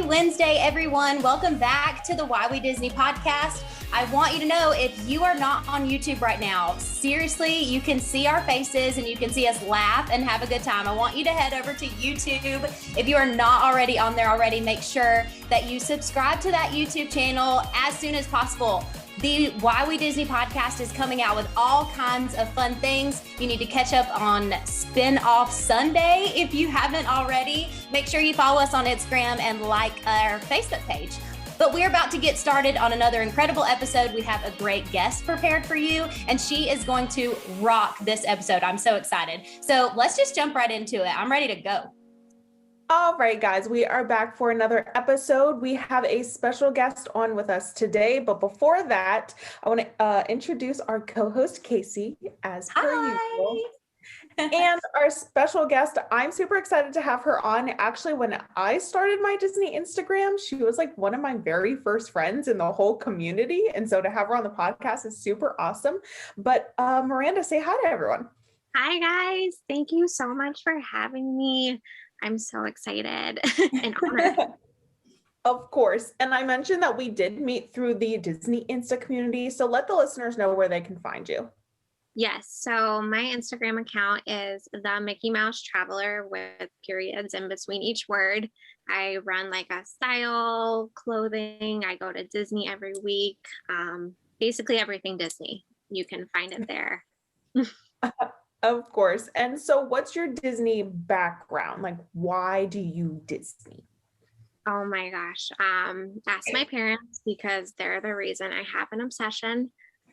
Happy Wednesday, everyone. Welcome back to the Why We Disney podcast. I want you to know, if you are not on YouTube right now, seriously, you can see our faces and you can see us laugh and have a good time. I want you to head over to YouTube. If you are not already on there already, make sure that you subscribe to that YouTube channel as soon as possible. The Why We Disney podcast is coming out with all kinds of fun things. You need to catch up on Spin-Off Sunday if you haven't already. Make sure you follow us on Instagram and like our Facebook page. But we're about to get started on another incredible episode. We have a great guest prepared for you, and she is going to rock this episode. I'm so excited. So let's just jump right into it. I'm ready to go. All right, guys, we are back for another episode. We have a special guest on with us today, but before that, I want to introduce our co-host, Kaycee, as per usual. And our special guest, I'm super excited to have her on. Actually, when I started my Disney Instagram, she was like one of my very first friends in the whole community. And so to have her on the podcast is super awesome. But Miranda, say hi to everyone. Hi, guys. Thank you so much for having me. I'm so excited and honored. Of course. And I mentioned that we did meet through the Disney Insta community. So let the listeners know where they can find you. Yes. So my Instagram account is the Mickey Mouse Traveler with periods in between each word. I run like a style, clothing. I go to Disney every week. Basically everything Disney. You can find it there. Of course. And so what's your Disney background? Like, why do you Disney? Oh my gosh. Ask my parents because they're the reason I have an obsession.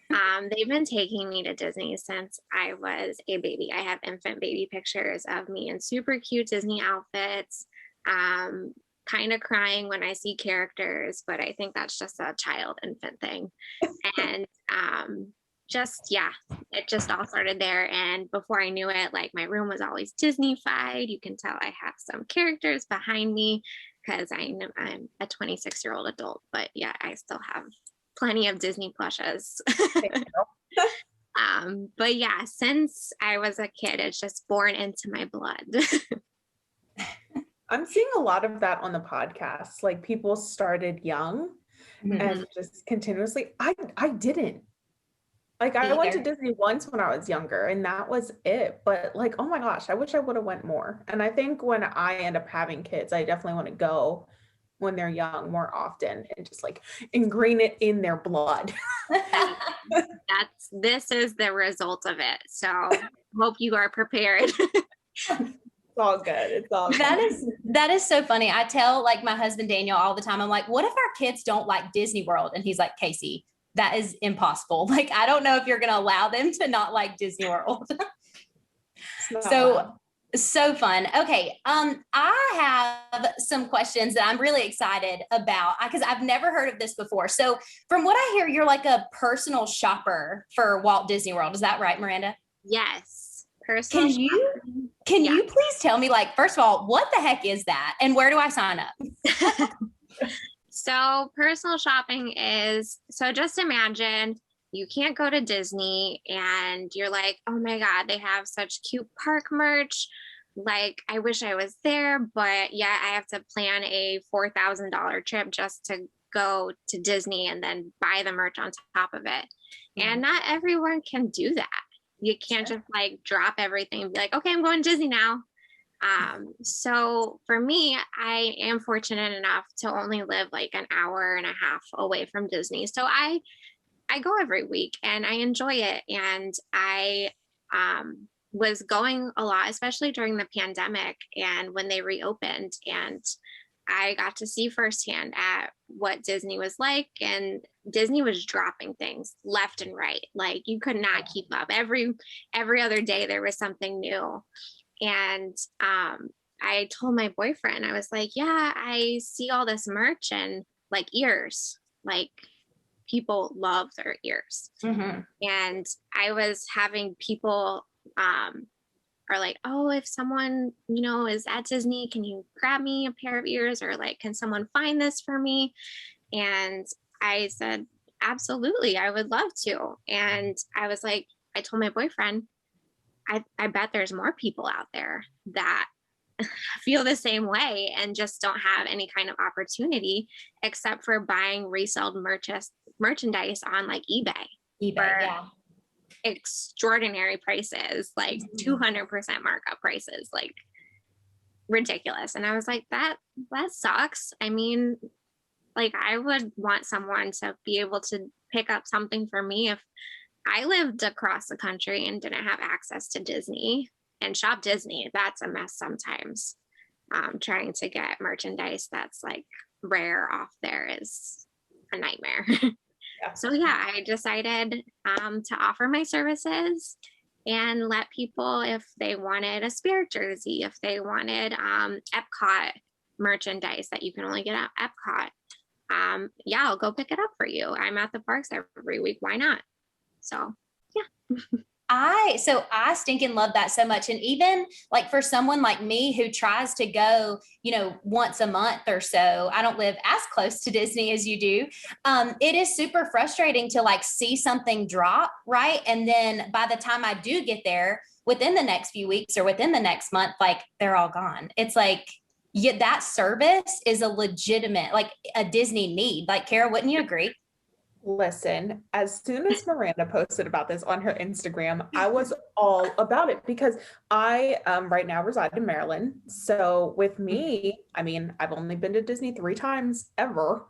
They've been taking me to Disney since I was a baby. I have infant baby pictures of me in super cute Disney outfits, kind of crying when I see characters, but I think that's just a child infant thing. And it just all started there. And before I knew it, like my room was always Disney-fied. You can tell I have some characters behind me because I'm a 26-year-old adult, but yeah, I still have plenty of Disney plushes. But yeah, since I was a kid, it's just born into my blood. I'm seeing a lot of that on the podcast. Like people started young and just continuously. I didn't. Like I went to Disney once when I was younger and that was it. But like, oh my gosh, I wish I would have went more. And I think when I end up having kids, I definitely want to go when they're young more often and just like ingrain it in their blood. This is the result of it. So hope you are prepared. It's all good. It's all good. That is so funny. I tell like my husband Daniel all the time, I'm like, what if our kids don't like Disney World? And he's like, Kaycee, that is impossible. Like, I don't know if you're going to allow them to not like Disney World. So fun. Okay. I have some questions that I'm really excited about because I've never heard of this before. So from what I hear, you're like a personal shopper for Walt Disney World. Is that right, Miranda? Yes. Personal shopping. Can you please tell me, like, first of all, what the heck is that? And where do I sign up? So personal shopping is, so just imagine you can't go to Disney and you're like, oh my God, they have such cute park merch. Like, I wish I was there, but yeah, I have to plan a $4,000 trip just to go to Disney and then buy the merch on top of it. And not everyone can do that. You can't just like drop everything and be like, okay, I'm going to Disney now. So for me, I am fortunate enough to only live like an hour and a half away from Disney. So I go every week and I enjoy it. And I was going a lot, especially during the pandemic and when they reopened, and I got to see firsthand at what Disney was like, and Disney was dropping things left and right. Like you could not keep up. Every other day there was something new. And I told my boyfriend, I was like, yeah, I see all this merch and like ears, like people love their ears. And I was having people are like, oh, if someone, is at Disney, can you grab me a pair of ears, or like, can someone find this for me? And I said, absolutely, I would love to. And I was like, I told my boyfriend, I bet there's more people out there that feel the same way and just don't have any kind of opportunity except for buying resale merchandise on like eBay. eBay, yeah. Extraordinary prices, like 200% markup prices, like ridiculous. And I was like, that sucks. I mean, like, I would want someone to be able to pick up something for me if I lived across the country and didn't have access to Disney and shop Disney. That's a mess sometimes. Trying to get merchandise that's like rare off there is a nightmare. Yeah. So yeah, I decided to offer my services and let people, if they wanted a Spirit jersey, if they wanted Epcot merchandise that you can only get at Epcot, yeah, I'll go pick it up for you. I'm at the parks every week. Why not? So yeah. I stinking love that so much. And even like for someone like me who tries to go, once a month or so, I don't live as close to Disney as you do. It is super frustrating to like see something drop, right? And then by the time I do get there within the next few weeks or within the next month, like they're all gone. It's like, yeah, that service is a legitimate, like a Disney need. Like, Kara, wouldn't you agree? Listen, as soon as Miranda posted about this on her Instagram, I was all about it because I right now reside in Maryland. So with me, I mean, I've only been to Disney 3 times ever.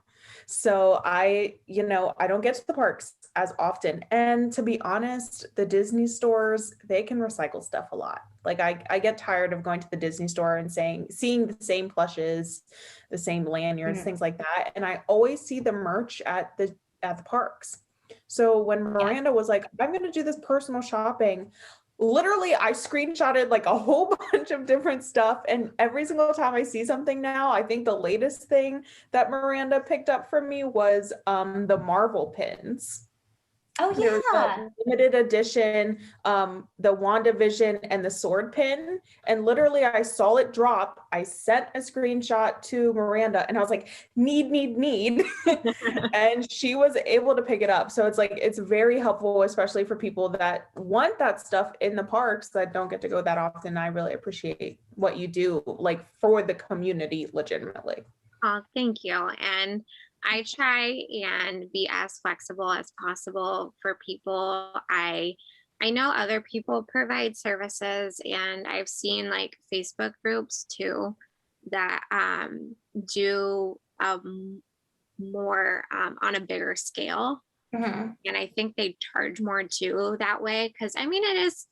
So I don't get to the parks as often. And to be honest, the Disney stores, they can recycle stuff a lot. Like I get tired of going to the Disney store and seeing the same plushes, the same lanyards, things like that. And I always see the merch at the parks. So when Miranda was like, I'm going to do this personal shopping, literally I screenshotted like a whole bunch of different stuff. And every single time I see something now, I think the latest thing that Miranda picked up for me was the Marvel pins. Oh There's yeah. a limited edition, the WandaVision and the sword pin. And literally I saw it drop. I sent a screenshot to Miranda and I was like, need. And she was able to pick it up. So it's like, it's very helpful, especially for people that want that stuff in the parks that don't get to go that often. I really appreciate what you do, like for the community, legitimately. Oh, thank you. And I try and be as flexible as possible for people. I know other people provide services, and I've seen like Facebook groups too that do more on a bigger scale. And I think they charge more too that way, because I mean, it is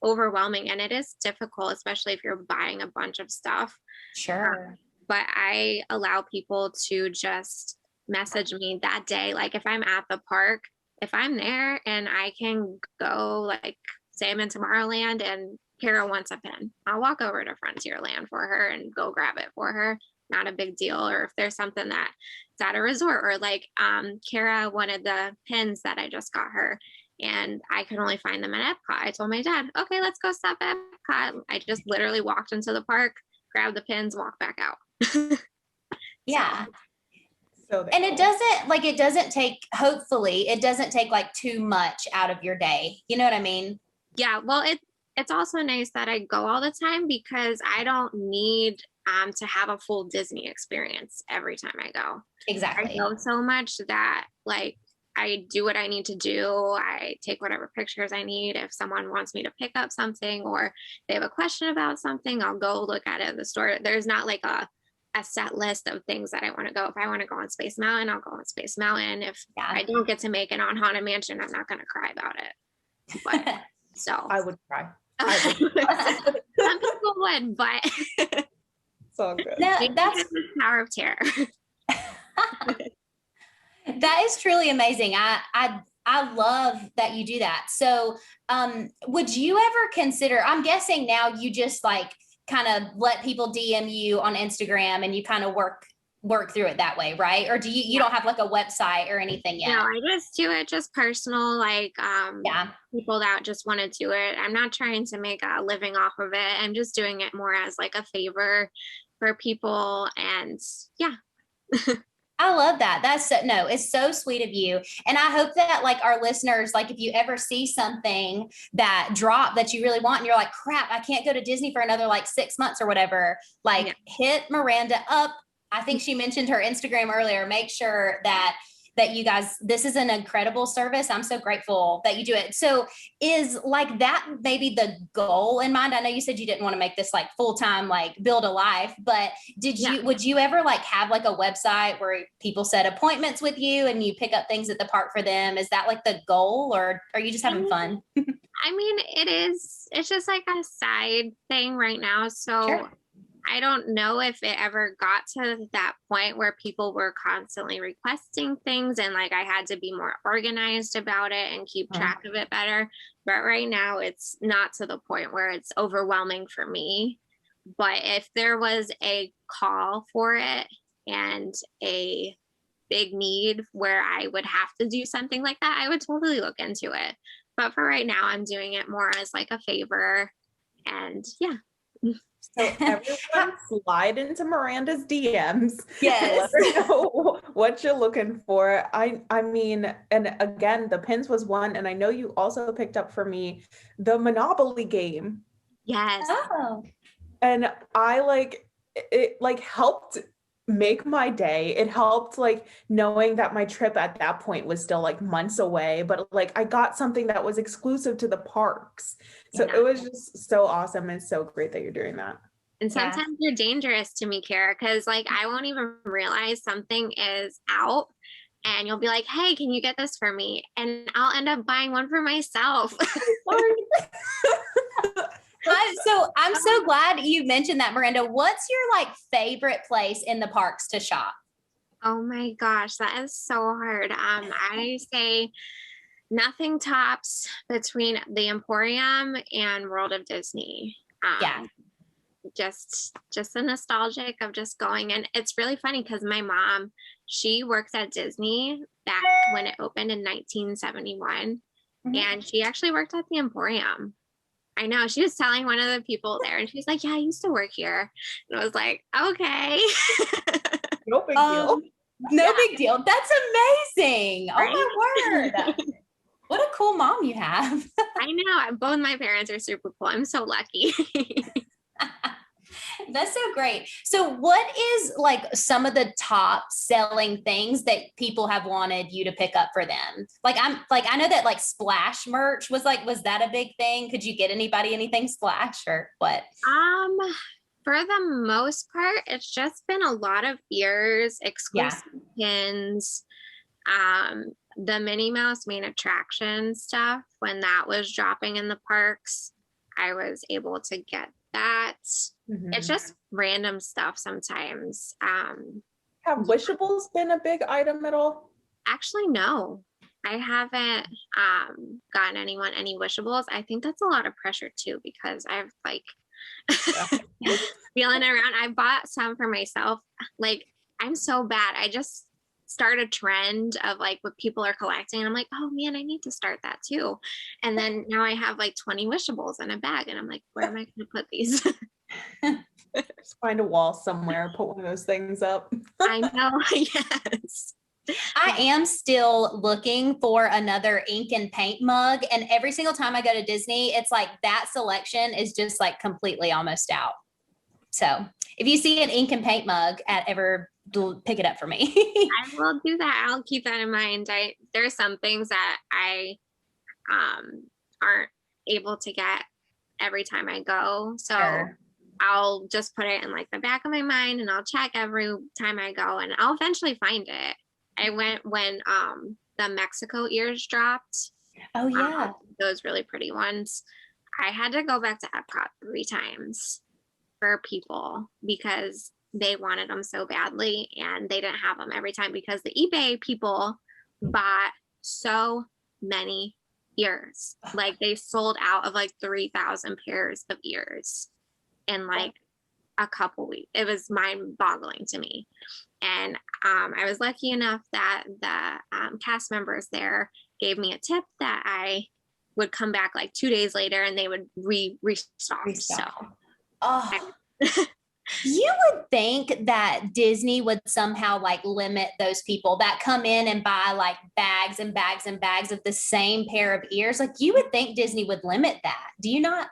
overwhelming and it is difficult, especially if you're buying a bunch of stuff. Sure. But I allow people to just message me that day. Like if I'm at the park, if I'm there and I can go, like say I'm in Tomorrowland and Kara wants a pin, I'll walk over to Frontierland for her and go grab it for her. Not a big deal. Or if there's something that's at a resort, or like Kara wanted the pins that I just got her and I could only find them at Epcot. I told my dad, okay, let's go stop at Epcot. I just literally walked into the park, grabbed the pins, walked back out. Yeah. So And it doesn't take, hopefully it doesn't take like too much out of your day. You know what I mean? Yeah. Well, it's also nice that I go all the time because I don't need to have a full Disney experience every time I go. Exactly. I go so much that like I do what I need to do. I take whatever pictures I need. If someone wants me to pick up something or they have a question about something, I'll go look at it at the store. There's not like a set list of things that I want to go. If I want to go on Space Mountain, I'll go on Space Mountain. If I don't get to make it on Haunted Mansion, I'm not going to cry about it. But so I would cry. Some people would, but it's all good. That's the power of terror. That is truly amazing. I love that you do that. So, would you ever consider, I'm guessing now you just like kind of let people DM you on Instagram and you kind of work through it that way, right? Or do you don't have like a website or anything yet? No, I just do it just personal, like people that just want to do it. I'm not trying to make a living off of it. I'm just doing it more as like a favor for people. And yeah. I love that. It's so sweet of you. And I hope that like our listeners, like if you ever see something that drop that you really want and you're like, crap, I can't go to Disney for another like 6 months or whatever, like hit Miranda up. I think she mentioned her Instagram earlier. Make sure that you guys, this is an incredible service. I'm so grateful that you do it. So is like that maybe the goal in mind? I know you said you didn't want to make this like full-time, like build a life, but would you ever like have like a website where people set appointments with you and you pick up things at the park for them? Is that like the goal, or are you just having fun? I mean, it's just like a side thing right now. So sure. I don't know if it ever got to that point where people were constantly requesting things and like I had to be more organized about it and keep track of it better. But right now it's not to the point where it's overwhelming for me. But if there was a call for it and a big need where I would have to do something like that, I would totally look into it. But for right now, I'm doing it more as like a favor. And yeah. So everyone slide into Miranda's DMs. Yes. Let her know what you're looking for. I mean, and again, the pins was one, and I know you also picked up for me the Monopoly game. Yes. Oh. And I like it like helped make my day. It helped like knowing that my trip at that point was still like months away, but like I got something that was exclusive to the parks. So it was just so awesome and so great that you're doing that. And sometimes you're dangerous to me, Kara, because like I won't even realize something is out and you'll be like, hey, can you get this for me? And I'll end up buying one for myself. I'm so glad you mentioned that, Miranda. What's your like favorite place in the parks to shop? Oh my gosh, that is so hard. I say nothing tops between the Emporium and World of Disney. Just the nostalgic of just going. And it's really funny because my mom, she works at Disney back when it opened in 1971. And she actually worked at the Emporium. I know. She was telling one of the people there and she was like, yeah, I used to work here. And I was like, okay. No big deal. No big deal. That's amazing. Right? Oh my word. What a cool mom you have. I know. Both my parents are super cool. I'm so lucky. That's so great. So what is like some of the top selling things that people have wanted you to pick up for them? Like I know that like Splash merch was that a big thing? Could you get anybody anything Splash or what? For the most part, it's just been a lot of ears, exclusive pins, the Minnie Mouse main attraction stuff. When that was dropping in the parks, I was able to get that. It's just random stuff sometimes. Have wishables been a big item at all? Actually, no. I haven't gotten anyone any wishables. I think that's a lot of pressure too, because I've like feeling around. I bought some for myself. Like I'm so bad. I just start a trend of like what people are collecting. And I'm like, oh man, I need to start that too. And then now I have like 20 wishables in a bag. And I'm like, where am I going to put these? Just find a wall somewhere, put one of those things up. I know. Yes. I am still looking for another ink and paint mug. And every single time I go to Disney, it's like that selection is just like completely almost out. So if you see an ink and paint mug pick it up for me. I will do that. I'll keep that in mind. There's some things that I aren't able to get every time I go. So sure. I'll just put it in like the back of my mind and I'll check every time I go and I'll eventually find it. I went when the Mexico ears dropped. Oh yeah. Those really pretty ones. I had to go back to Epcot 3 times for people because they wanted them so badly and they didn't have them every time because the eBay people bought so many ears. Like they sold out of like 3,000 pairs of ears in like a couple weeks. It was mind-boggling to me. And I was lucky enough that the cast members there gave me a tip that I would come back like 2 days later and they would restock. So You would think that Disney would somehow like limit those people that come in and buy like bags and bags and bags of the same pair of ears. Like you would think Disney would limit that. Do you not?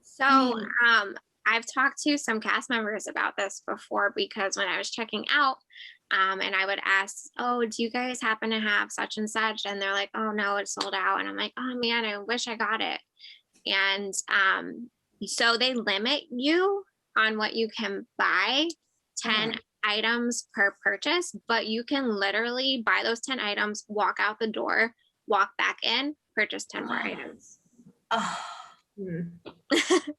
So, I mean, I've talked to some cast members about this before because when I was checking out, and I would ask, oh, do you guys happen to have such and such? And they're like, oh no, it's sold out. And I'm like, oh man, I wish I got it. And so they limit you on what you can buy, 10 items per purchase, but you can literally buy those 10 items, walk out the door, walk back in, purchase 10 more items. oh,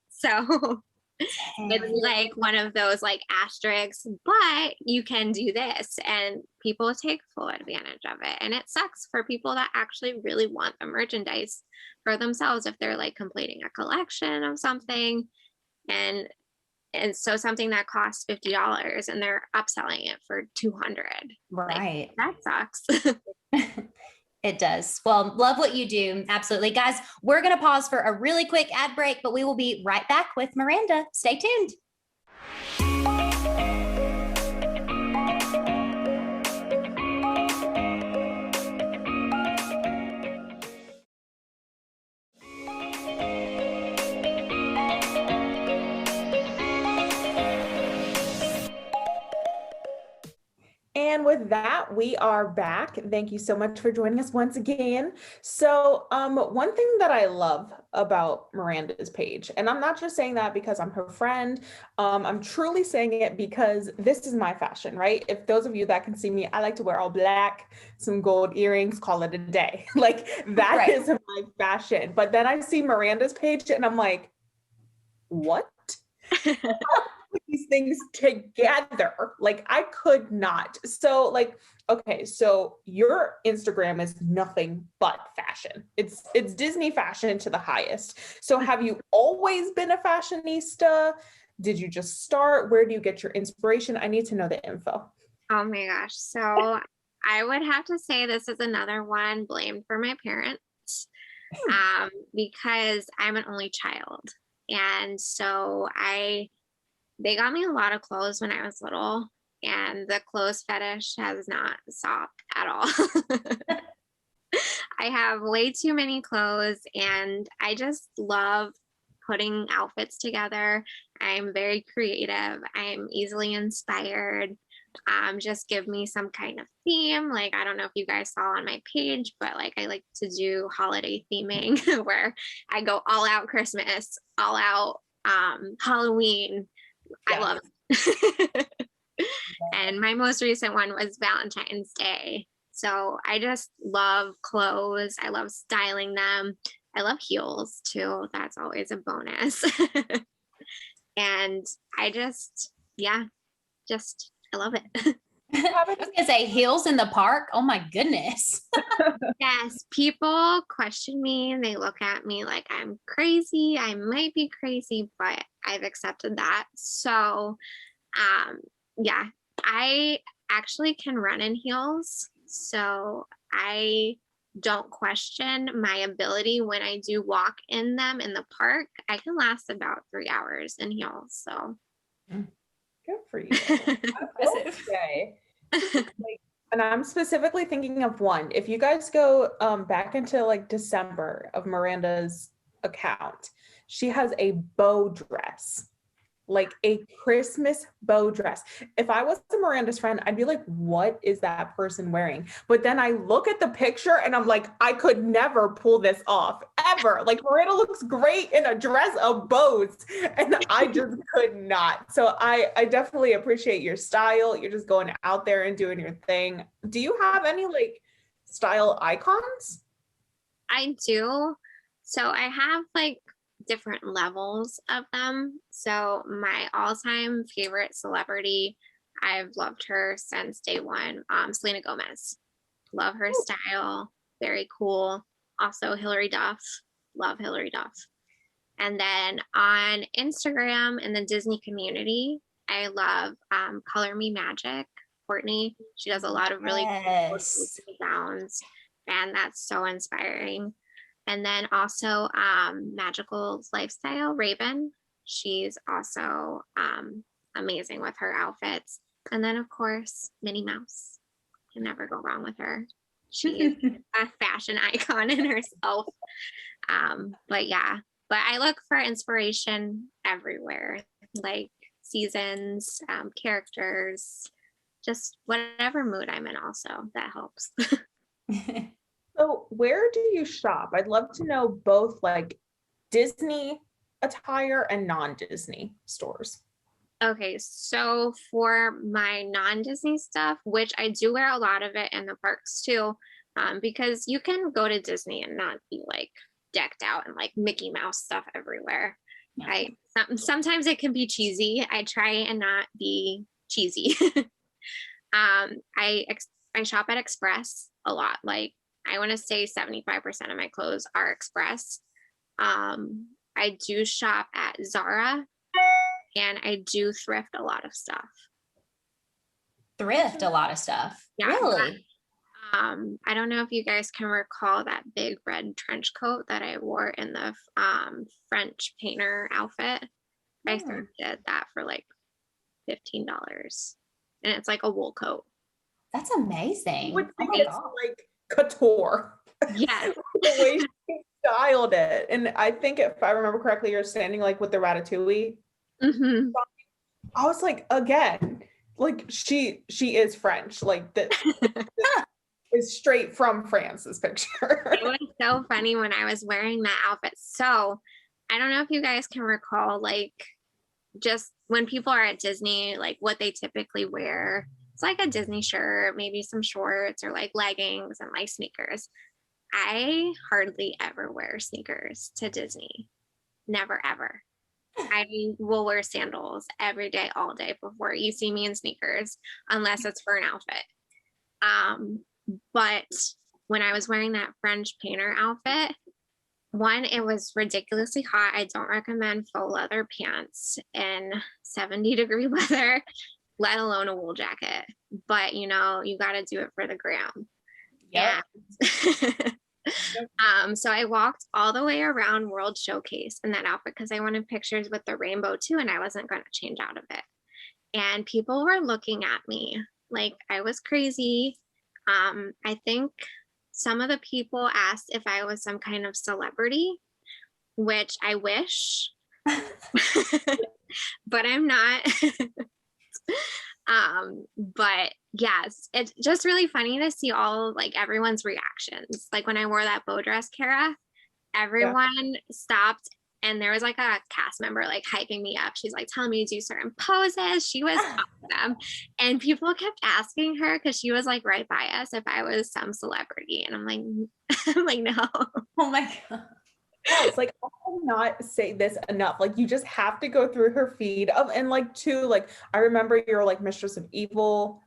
So it's like one of those like asterisks, but you can do this and people take full advantage of it. And it sucks for people that actually really want the merchandise for themselves if they're like completing a collection of something and so something that costs $50 and they're upselling it for $200. right. Like, that sucks. It does. Well, love what you do. Absolutely. Guys, we're going to pause for a really quick ad break, but we will be right back with Miranda. Stay tuned. And with that, we are back. Thank you so much for joining us once again. So, one thing that I love about Miranda's page, and I'm not just saying that because I'm her friend, I'm truly saying it because this is my fashion, right? If those of you that can see me, I like to wear all black, some gold earrings, call it a day. Like that is my fashion. But then I see Miranda's page and I'm like, what? These things together, like I could not. So like, okay, so your Instagram is nothing but fashion. It's Disney fashion to the highest. So have you always been a fashionista? Did you just start? Where do you get your inspiration? I need to know the info. Oh my gosh. So I would have to say this is another one blamed for my parents, because I'm an only child. And so they got me a lot of clothes when I was little, and the clothes fetish has not stopped at all. I have way too many clothes, and I just love putting outfits together. I'm very creative. I'm easily inspired. Just give me some kind of theme. Like, I don't know if you guys saw on my page, but like I like to do holiday theming where I go all out Christmas, all out Halloween. I love it. And my most recent one was Valentine's Day. So I just love clothes. I love styling them. I love heels too. That's always a bonus. And I just, I love it. I was going to say heels in the park. Oh my goodness. Yes, people question me and they look at me like I'm crazy. I might be crazy, but I've accepted that. So, yeah, I actually can run in heels. So I don't question my ability when I do walk in them in the park. I can last about 3 hours in heels. So good for you. Like, and I'm specifically thinking of one. If you guys go back into like December of Miranda's account, she has a bow dress, like a Christmas bow dress. If I was Miranda's friend, I'd be like, what is that person wearing? But then I look at the picture and I'm like, I could never pull this off ever. Like Miranda looks great in a dress of bows and I just could not. So I definitely appreciate your style. You're just going out there and doing your thing. Do you have any like style icons? I do. So I have like different levels of them. So my all-time favorite celebrity, I've loved her since day one, Selena Gomez. Love her style, very cool. Also Hilary Duff, love Hilary Duff. And then on Instagram in the Disney community, I love Color Me Magic, Courtney. She does a lot of really cool gowns, and that's so inspiring. And then also Magical Lifestyle, Raven. She's also amazing with her outfits. And then, of course, Minnie Mouse. Can never go wrong with her. She is a fashion icon in herself. But I look for inspiration everywhere, like seasons, characters, just whatever mood I'm in also. That helps. So where do you shop? I'd love to know both like Disney attire and non-Disney stores. Okay, so for my non-Disney stuff, which I do wear a lot of it in the parks too, because you can go to Disney and not be like decked out and like Mickey Mouse stuff everywhere. Yeah. Sometimes it can be cheesy. I try and not be cheesy. I shop at Express a lot. Like I want to say 75% of my clothes are Express. I do shop at Zara. And I do thrift a lot of stuff. Thrift a lot of stuff. Yeah. Really? I don't know if you guys can recall that big red trench coat that I wore in the French painter outfit. I thrifted that for like $15. And it's like a wool coat. That's amazing. I would think it's like couture. Yes. The way she styled it. And I think if I remember correctly, you're standing like with the ratatouille. Mm-hmm. I was like, again, like she is French, like that is straight from France, this picture. It was so funny when I was wearing that outfit. So I don't know if you guys can recall, like just when people are at Disney, like what they typically wear. It's like a Disney shirt, maybe some shorts or like leggings and like sneakers. I hardly ever wear sneakers to Disney. Never, ever. I will wear sandals every day, all day before you see me in sneakers, unless it's for an outfit. But when I was wearing that French painter outfit, one, it was ridiculously hot. I don't recommend faux leather pants in 70-degree weather, let alone a wool jacket. But you know, you got to do it for the gram. Yeah. So I walked all the way around World Showcase in that outfit because I wanted pictures with the rainbow too, and I wasn't going to change out of it. And people were looking at me like I was crazy. I think some of the people asked if I was some kind of celebrity, which I wish, but I'm not. But yes, it's just really funny to see all like everyone's reactions. Like when I wore that bow dress, Kara, everyone stopped and there was like a cast member like hyping me up. She's like telling me to do certain poses. She was awesome. And people kept asking her because she was like right by us if I was some celebrity. And I'm like, no. Oh my God. Yes, like I cannot say this enough. Like you just have to go through her feed and like too, like I remember you're like Mistress of Evil,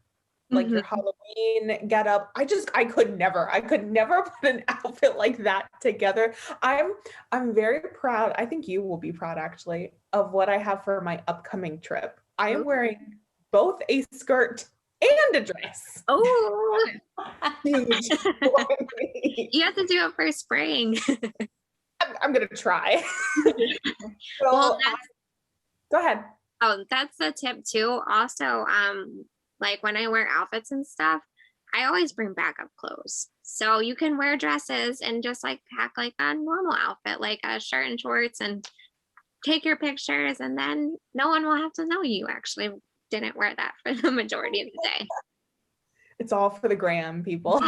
like your Halloween get up. I could never put an outfit like that together. I'm very proud. I think you will be proud actually of what I have for my upcoming trip. I am wearing both a skirt and a dress. Oh, Huge. You have to do it for spring. I'm gonna try. Well, go ahead. Oh, that's a tip too. Also, like when I wear outfits and stuff, I always bring backup clothes. So you can wear dresses and just like pack like a normal outfit, like a shirt and shorts, and take your pictures, and then no one will have to know you actually didn't wear that for the majority of the day. It's all for the gram, people.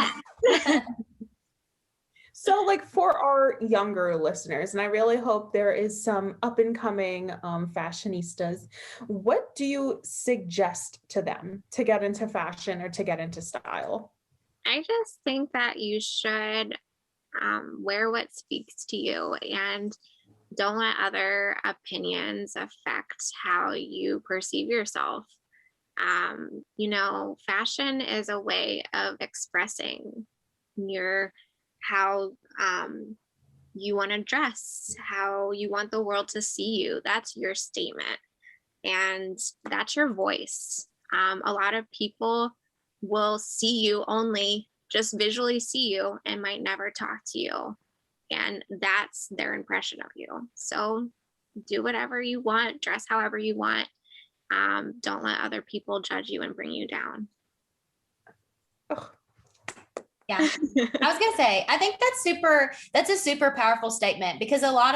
So like for our younger listeners, and I really hope there is some up and coming fashionistas, what do you suggest to them to get into fashion or to get into style? I just think that you should wear what speaks to you and don't let other opinions affect how you perceive yourself. You know, fashion is a way of expressing how you want to dress, how you want the world to see you. That's your statement, and that's your voice. A lot of people will see you only just visually see you and might never talk to you, and that's their impression of you. So do whatever you want, dress however you want, Don't let other people judge you and bring you down. Ugh. Yeah. I was gonna say, I think that's a super powerful statement, because a lot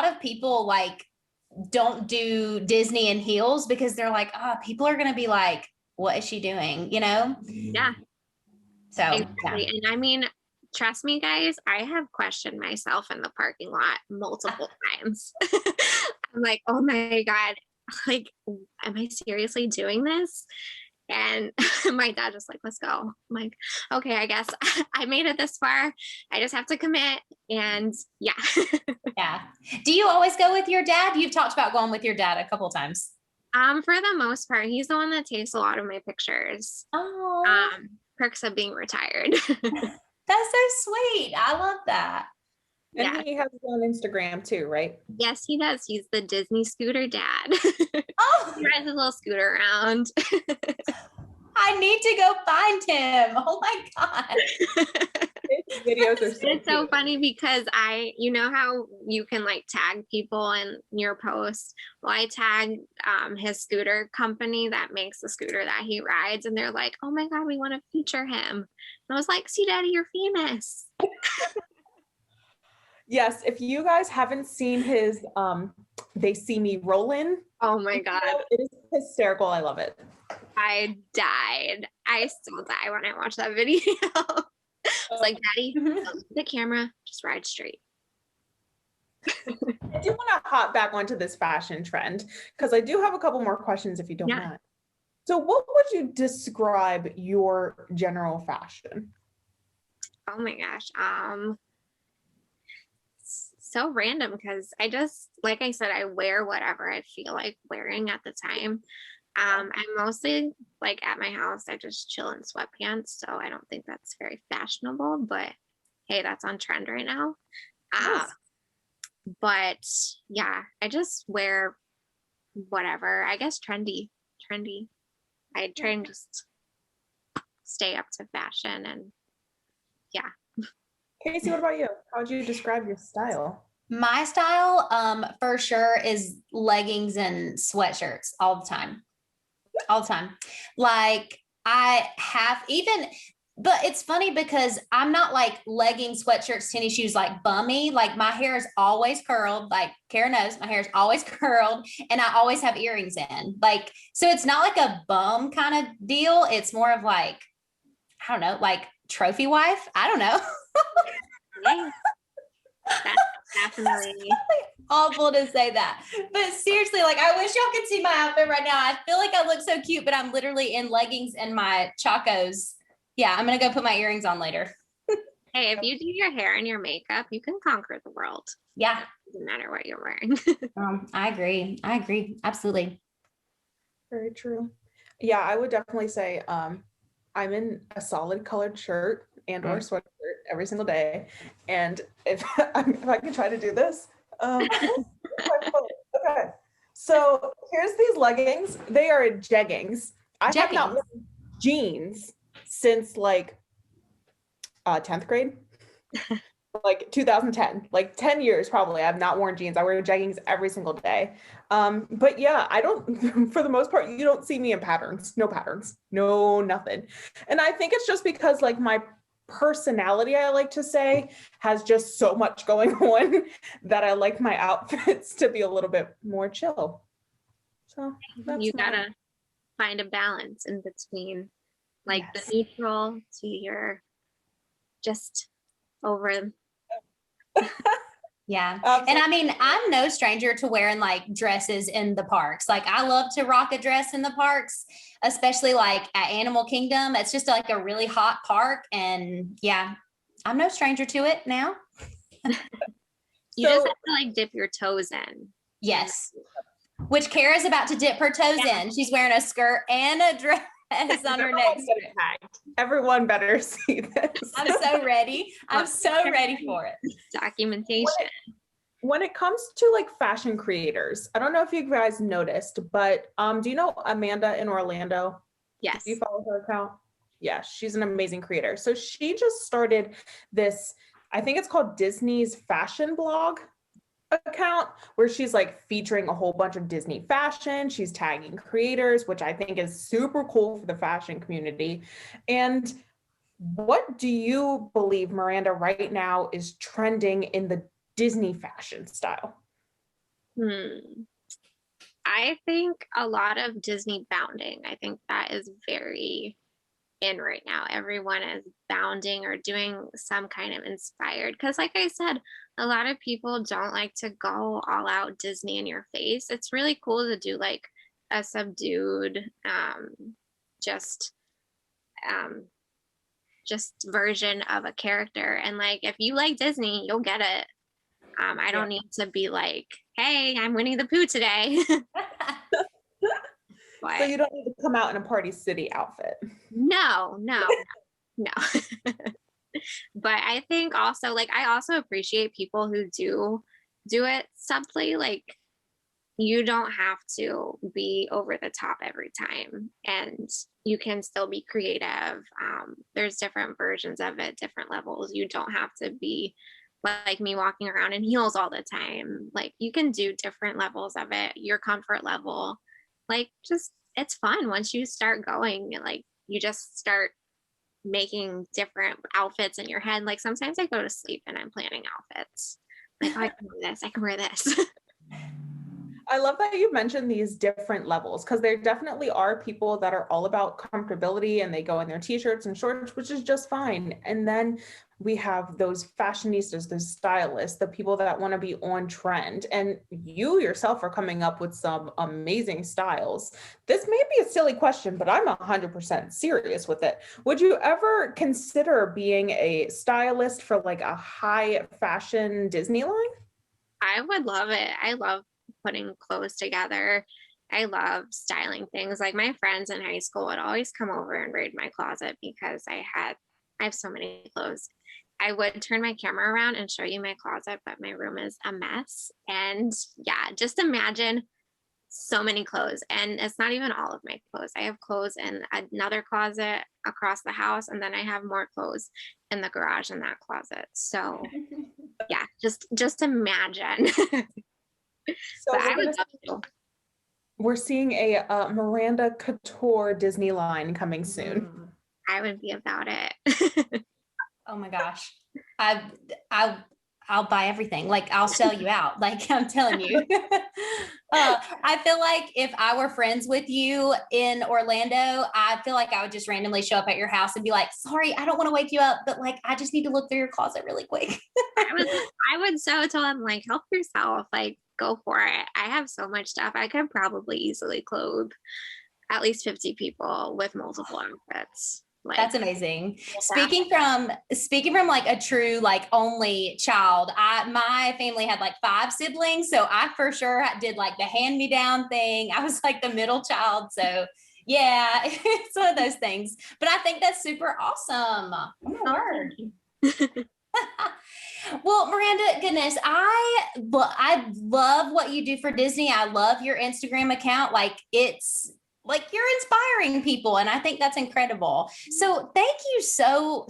of people like don't do Disney in heels because they're like, oh, people are gonna be like, what is she doing? You know? Yeah. So exactly. And I mean, trust me, guys, I have questioned myself in the parking lot multiple times. I'm like, oh my God, like, am I seriously doing this? And my dad just like, let's go. I'm like, okay, I guess I made it this far. I just have to commit. And yeah. yeah. Do you always go with your dad? You've talked about going with your dad a couple of times. For the most part, he's the one that takes a lot of my pictures. Oh, Perks of being retired. that's so sweet. I love that. And yeah. he has his own Instagram too, right? Yes, he does. He's the Disney scooter dad. Oh, He rides his little scooter around. I need to go find him. Oh my God. His videos are It's so funny because you know how you can like tag people in your post? Well, I tagged his scooter company that makes the scooter that he rides, and they're like, oh my God, we want to feature him. And I was like, see, Daddy, you're famous. Yes, if you guys haven't seen his They See Me Rollin'. Oh my God. It is hysterical. I love it. I died. I still die when I watch that video. It's like, Daddy, the camera, just ride straight. I do want to hop back onto this fashion trend because I do have a couple more questions if you don't mind. So what would you describe your general fashion? Oh my gosh. So random because I just, like I said, I wear whatever I feel like wearing at the time. I'm mostly like at my house, I just chill in sweatpants. So I don't think that's very fashionable, but hey, that's on trend right now. Yes. But yeah, I just wear whatever, I guess trendy. I try and just stay up to fashion and yeah. Kaycee, what about you? How would you describe your style? My style, for sure, is leggings and sweatshirts all the time. All the time. Like I have but it's funny because I'm not like leggings, sweatshirts, tennis shoes, like bummy. Like my hair is always curled. Like Kara knows my hair is always curled and I always have earrings in. Like, so it's not like a bum kind of deal. It's more of like, I don't know, like trophy wife. I don't know. Yeah. That's definitely awful to say that, but seriously, like I wish y'all could see my outfit right now. I feel like I look so cute, but I'm literally in leggings and my chacos. Yeah, I'm gonna go put my earrings on later. Hey, if you do your hair and your makeup, you can conquer the world. Yeah, doesn't matter what you're wearing. I agree absolutely. Very true. Yeah, I would definitely say I'm in a solid colored shirt and or sweatshirt every single day. And if I can try to do this. Okay. So here's these leggings. They are jeggings. I have not worn jeans since like 10th grade. Like 2010, like 10 years probably. I've not worn jeans. I wear jeggings every single day. But yeah, I don't, for the most part, you don't see me in patterns, no, nothing. And I think it's just because like my personality, I like to say, has just so much going on that I like my outfits to be a little bit more chill. So you gotta find a balance in between like the neutral to your just over. Yeah. And I mean, I'm no stranger to wearing like dresses in the parks. Like I love to rock a dress in the parks, especially like at Animal Kingdom. It's just like a really hot park. And yeah, I'm no stranger to it now. You just have to like dip your toes in. Yes. Which Kara's about to dip her toes in. She's wearing a skirt and a dress on her next. Everyone better see this. I'm so ready. I'm so ready for it. Documentation. When it comes to like fashion creators, I don't know if you guys noticed, but do you know Amanda in Orlando? Yes. Do you follow her account? Yeah, she's an amazing creator. So she just started this, I think it's called Disney's fashion blog account where she's like featuring a whole bunch of Disney fashion. She's tagging creators, which I think is super cool for the fashion community. And what do you believe, Miranda, right now is trending in the Disney fashion style? I think a lot of Disney bounding. I think that is very in right now. Everyone is bounding or doing some kind of inspired. Because, like I said, a lot of people don't like to go all out Disney in your face. It's really cool to do like a subdued, just version of a character. And like, if you like Disney, you'll get it. I don't need to be like, hey, I'm Winnie the Pooh today. So you don't need to come out in a Party City outfit. No. But I think also, like, I also appreciate people who do it subtly. Like, you don't have to be over the top every time, and you can still be creative. There's different versions of it, different levels. You don't have to be like me walking around in heels all the time. Like, you can do different levels of it, your comfort level. Like, just, it's fun once you start going, like, you just start making different outfits in your head. Like, sometimes I go to sleep and I'm planning outfits. Like, oh, I can wear this, I can wear this. I love that you mentioned these different levels, because there definitely are people that are all about comfortability and they go in their t-shirts and shorts, which is just fine. And then we have those fashionistas, those stylists, the people that want to be on trend. And you yourself are coming up with some amazing styles. This may be a silly question, but I'm 100% serious with it. Would you ever consider being a stylist for like a high fashion Disney line? I would love it. I love putting clothes together. I love styling things. Like, my friends in high school would always come over and raid my closet because I have so many clothes. I would turn my camera around and show you my closet, but my room is a mess. And yeah, just imagine so many clothes. And it's not even all of my clothes. I have clothes in another closet across the house, and then I have more clothes in the garage in that closet. So yeah, just imagine. So we're seeing a Miranda Couture Disney line coming soon. I would be about it. Oh my gosh. I'll buy everything. Like, I'll sell you out. Like, I'm telling you. I feel like if I were friends with you in Orlando, I feel like I would just randomly show up at your house and be like, sorry, I don't want to wake you up, but like, I just need to look through your closet really quick. I would so tell them, like, help yourself, like, go for it. I have so much stuff. I could probably easily clothe at least 50 people with multiple outfits. Like, that's amazing. Yeah. Speaking from like a true, like, only child, my family had like 5 siblings. So I for sure did like the hand-me-down thing. I was like the middle child. So yeah, it's one of those things, but I think that's super awesome. Oh my word. Well, Miranda, goodness, I love what you do for Disney. I love your Instagram account. Like, it's like, you're inspiring people, and I think that's incredible. So thank you so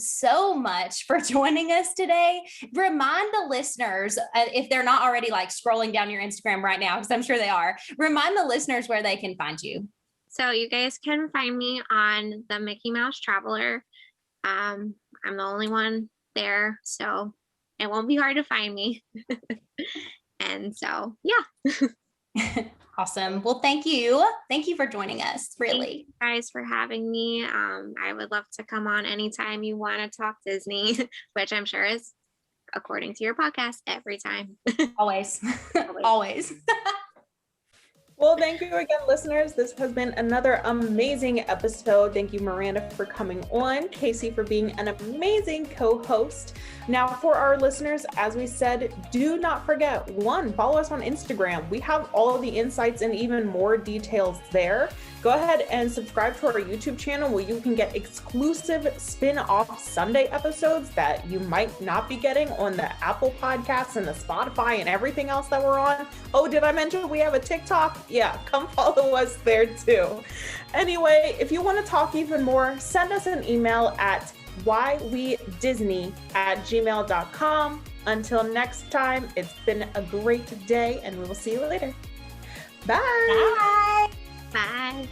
much for joining us today. Remind the listeners, if they're not already like scrolling down your Instagram right now, because I'm sure they are, remind the listeners where they can find you. So you guys can find me on the Mickey Mouse Traveler. I'm the only one there, so it won't be hard to find me. And so, yeah. Awesome. Well, thank you. Thank you for joining us. Really. Thank you guys for having me. I would love to come on anytime you want to talk Disney, which I'm sure is, according to your podcast, every time. Always. Always. Well, thank you again, listeners. This has been another amazing episode. Thank you, Miranda, for coming on, Kaycee for being an amazing co-host. Now, for our listeners, as we said, do not forget, 1, follow us on Instagram. We have all of the insights and even more details there. Go ahead and subscribe to our YouTube channel where you can get exclusive spin-off Sunday episodes that you might not be getting on the Apple Podcasts and the Spotify and everything else that we're on. Oh, did I mention we have a TikTok? Yeah, come follow us there too. Anyway, if you want to talk even more, send us an email at whywedisney@gmail.com. Until next time, it's been a great day and we will see you later. Bye. Bye. Bye.